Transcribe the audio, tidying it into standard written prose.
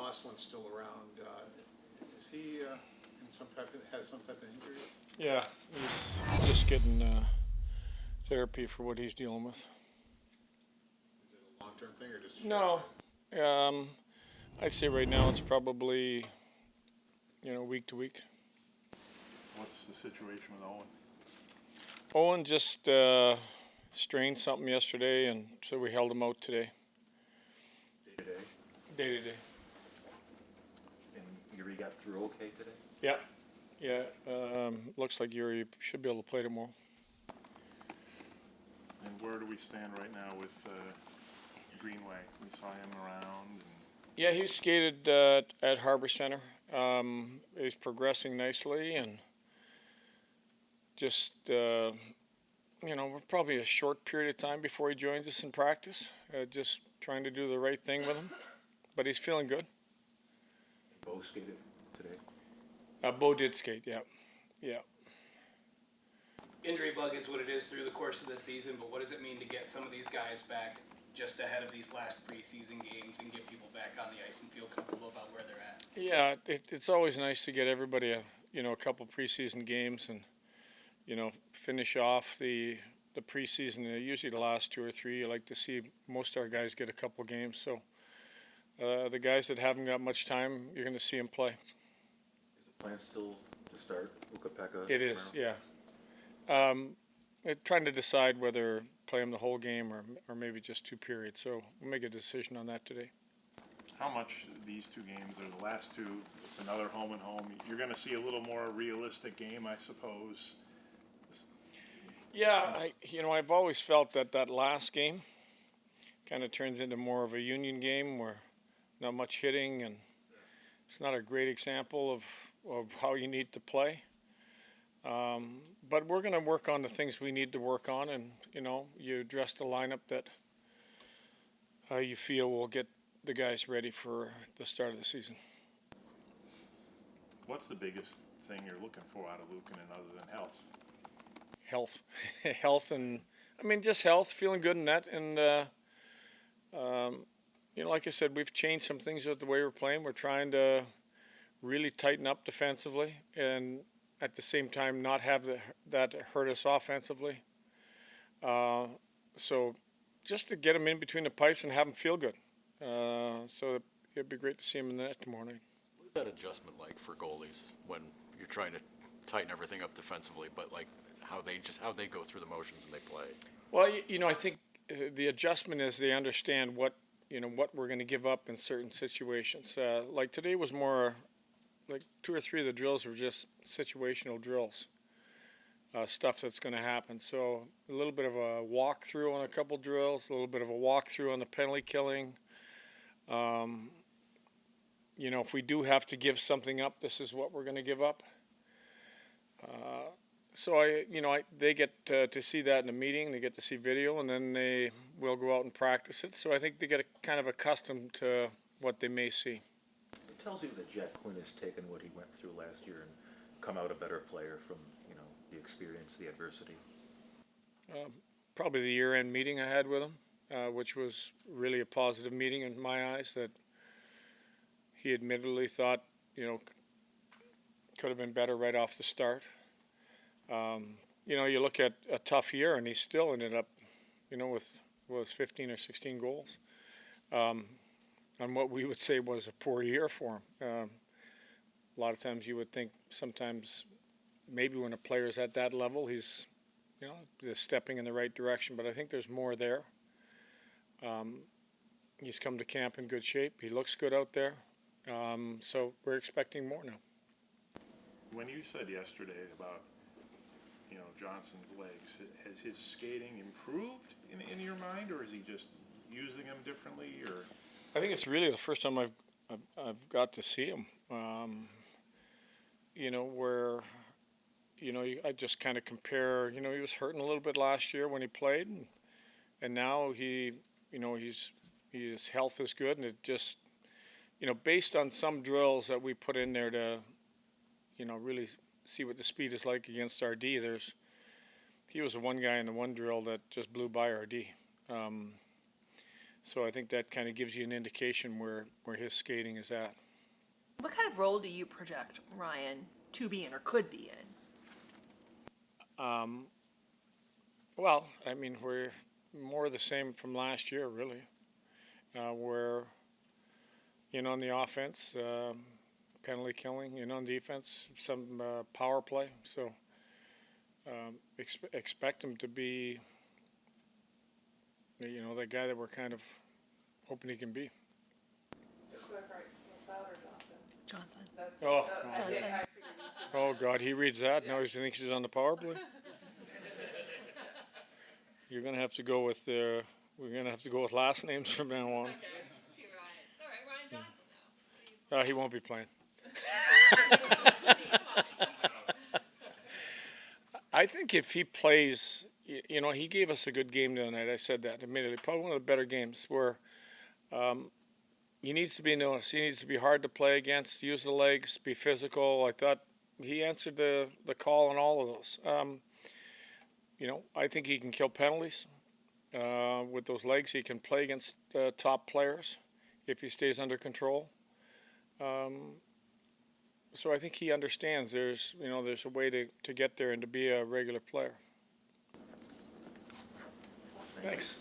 Ostlund still around. Is he has some type of injury? Yeah, he's just getting therapy for what he's dealing with. Is it a long-term thing or just? No, I'd say right now it's probably, week to week. What's the situation with Owen? Owen just strained something yesterday, and so we held him out today. Day to day? Day to day. And Jiri got through okay today? Yeah. Yeah, looks like Jiri should be able to play tomorrow. And where do we stand right now with Greenway? We saw him around. Yeah, he skated at Harbor Center. He's progressing nicely, and just, we're probably a short period of time before he joins us in practice. Just trying to do the right thing with him, but he's feeling good. Bo skated today? Bo did skate, yeah. Yeah. Injury bug is what it is through the course of the season, but what does it mean to get some of these guys back just ahead of these last preseason games and get people back on the ice and feel comfortable about where they're at? Yeah, it's always nice to get everybody a couple preseason games and finish off the preseason. Usually the last 2 or 3, you like to see most of our guys get a couple games. So the guys that haven't got much time, you're going to see them play. Is the plan still to start Ukko-Pekka? It is, yeah. Trying to decide whether play him the whole game or maybe just 2 periods. So we'll make a decision on that today. How much these 2 games are the last 2? It's another home and home. You're going to see a little more realistic game, I suppose. Yeah, I've always felt that last game kind of turns into more of a union game where not much hitting, and it's not a great example of how you need to play. But we're going to work on the things we need to work on, and you address the lineup that you feel will get the guys ready for the start of the season. What's the biggest thing you're looking for out of Luukkonen other than health? Health. Health, and just health, feeling good in that. And like I said, we've changed some things with the way we're playing. We're trying to really tighten up defensively and at the same time not have that hurt us offensively. So just to get him in between the pipes and have him feel good. So it'd be great to see him in the net tomorrow night. What is that adjustment like for goalies when you're trying to tighten everything up defensively, but like how they go through the motions and they play? Well, I think the adjustment is they understand what we're going to give up in certain situations. Like today was more like 2 or 3 of the drills were just situational drills, stuff that's going to happen. So a little bit of a walkthrough on a couple drills, a little bit of a walkthrough on the penalty killing. If we do have to give something up, this is what we're going to give up. So they get to see that in a meeting. They get to see video, and then they will go out and practice it. So I think they get kind of accustomed to what they may see. It tells you that Jack Quinn has taken what he went through last year and come out a better player from the experience, the adversity. Probably the year-end meeting I had with him, which was really a positive meeting in my eyes. That he admittedly thought could have been better right off the start. You look at a tough year, and he still ended up, with 15 or 16 goals on what we would say was a poor year for him. A lot of times you would think sometimes maybe when a player's at that level, he's, just stepping in the right direction. But I think there's more there. He's come to camp in good shape. He looks good out there. So we're expecting more now. When you said yesterday about Johnson's legs, has his skating improved in your mind, or is he just using them differently? Or I think it's really the first time I've got to see him. Where I just kind of compare. He was hurting a little bit last year when he played, and now his health is good, and it just based on some drills that we put in there to really see what the speed is like against our D. He was the one guy in the one drill that just blew by our D. So I think that kind of gives you an indication where his skating is at. What kind of role do you project Ryan to be in or could be in? Well, I mean, we're more the same from last year, really. We're in on the offense, penalty killing, in on defense, some power play. So expect him to be, the guy that we're kind of hoping he can be. To clarify, McLeod or Johnson? Johnson. Oh, Johnson. oh God, he reads that. Now he thinks he's on the power play. You're gonna have to go with we're gonna have to go with last names from now on. Okay, to Ryan. All right, Ryan Johnson though. He won't be playing. I think if he plays, he gave us a good game the other night. I said that admittedly, probably one of the better games where he needs to be noticed. He needs to be hard to play against, use the legs, be physical. I thought he answered the call on all of those. I think he can kill penalties with those legs. He can play against top players if he stays under control. So I think he understands there's a way to get there and to be a regular player. Thanks.